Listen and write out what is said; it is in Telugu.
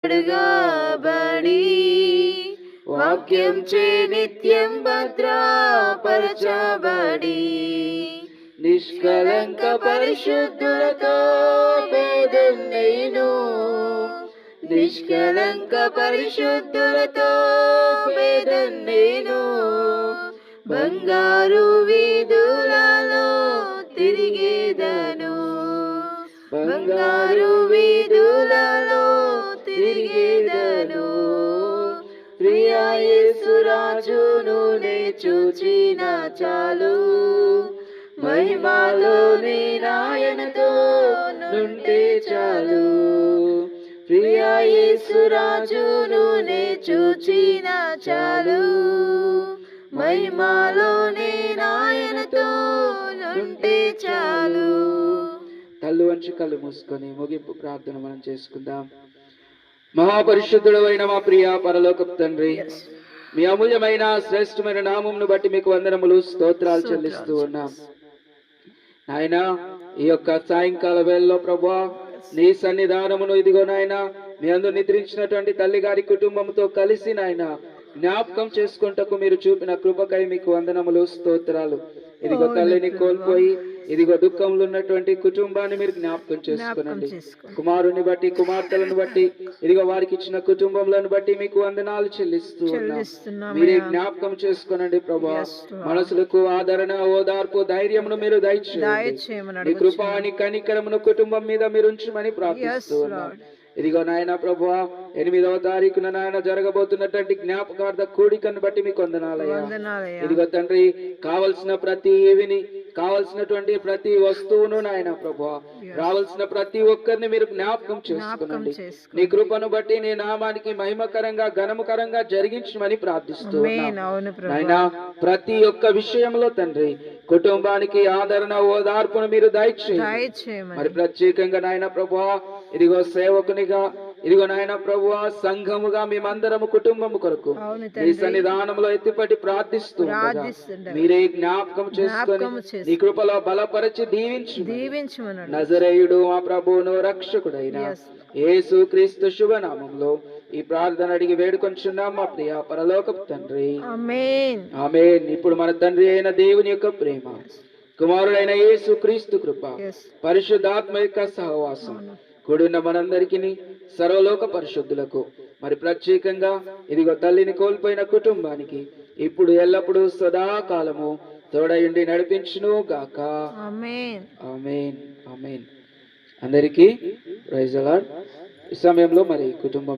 అడుగబడి వాక్యం చే నిత్యం భద్రపరచబడి నిష్కలంక పరిశుద్ధులతో పేదం నేను నిష్కలంక పరిశుద్ధులతో పేదం నేను బంగారు వీధులలో తిరిగేదను బంగారు వీధులలో తిరిగేదను ప్రియా యేసు రాజును నే చూచిన చాలు మహిమలోని నాయనతో నుంటే చాలు ప్రియా యేసు రాజును నే చూచిన చాలు మహిమలోని నాయనతో నుంటే చాలు. కళ్ళు వంచి కళ్ళు మూసుకొని ముగింపు ప్రార్థన మనం చేసుకుందాం. మహాపరిశుద్ధుడైన మా ప్రియ పరలోకపు తండ్రి, మీ అమూల్యమైన శ్రేష్టమైన నామమును బట్టి మీకు వందనములు స్తోత్రాలు చెల్లిస్తూ ఉన్నాం. నాయనా, ఈ యొక్క సాయంకాల వేళలో ప్రభువా నీ సన్నిధానమును ఇదిగో నాయనా మీ అందు నిద్రించినటువంటి తల్లి గారి కుటుంబంతో కలిసి నాయనా జ్ఞాపకం చేసుకుంటకు మీరు చూపిన కృపకై మీకు వందనములు స్తోత్రాలు. ఇదిగో తల్లిని కోల్పోయి ఇదిగో దుఃఖంలో ఉన్నటువంటి కుటుంబాన్ని మీరు జ్ఞాపకం చేసుకునండి. కుమారుని బట్టి కుమార్తెలను బట్టి ఇదిగో వారికి ఇచ్చిన కుటుంబములను బట్టి మీకు వందనాలు చెల్లిస్తూ ఉన్నాం. మీరే జ్ఞాపకం చేసుకునండి ప్రభా. మనసులకు ఆదరణ, ఓదార్పు, ధైర్యమును మీరు దయచేయండి. మీ కృపాని కనికరమును కుటుంబం మీద మీరు ఉంచమని ప్రార్థిస్తూ ఉన్నాం. ఇదిగో నాయన ప్రభువా 8వ తారీఖున నాయన జరగబోతున్నటువంటి జ్ఞాపకార్థ కూడికను బట్టి మీకు వందనాలయ్యా. ఇదిగో తండ్రి, కావలసిన ప్రతి ఏవిని కావలసినటువంటి ప్రతి వస్తువును నాయన ప్రభువా రావాల్సిన ప్రతి ఒక్కరిని మీరు జ్ఞాపకం చేసుకునండి. నీ కృపను బట్టి నీ నామానికి మహిమకరంగా ఘనముకరంగా జరిగించమని ప్రార్థిస్తూ నాయన ప్రతి ఒక్క విషయంలో తండ్రి కుటుంబానికి ఆదరణ, ఓదార్పును మీరు దయచేయండి. మరి ప్రత్యేకంగా నాయన ప్రభువా ఇదిగో సేవకునిగా ఇదిగో నాయన ప్రభువా సంఘముగా మేమందరము కుటుంబము కొరకు ఈ సన్నిధానంలో ఎత్తిపట్టి ప్రార్థిస్తూ మీరే జ్ఞాపకం చేసుకొని నీ కృపలో బలపరిచి దీవించు. నజరేయుడు మా ప్రభువును రక్షకుడైన యేసు క్రీస్తు శుభనామంలో ఈ ప్రార్థన అడిగి వేడుకొంచున్నాం మా ప్రియ పరలోకపు తండ్రి, ఆమేన్. ఆమేన్. ఇప్పుడు మన తండ్రి అయిన దేవుని యొక్క ప్రేమ, కుమారుడైన యేసు క్రీస్తు కృప, పరిశుద్ధాత్మ యొక్క సహవాసం కూడిన మనందరికీ సర్వలోక పరిశుద్ధులకు మరి ప్రత్యేకంగా ఇదిగో తల్లిని కోల్పోయిన కుటుంబానికి ఇప్పుడు ఎల్లప్పుడూ సదాకాలము తోడయుండి నడిపించును గాక. ఆమేన్. ఆమేన్. ఆమేన్. అందరికీ ప్రైజ్ ది లార్డ్. ఈ సమయంలో మరి కుటుంబం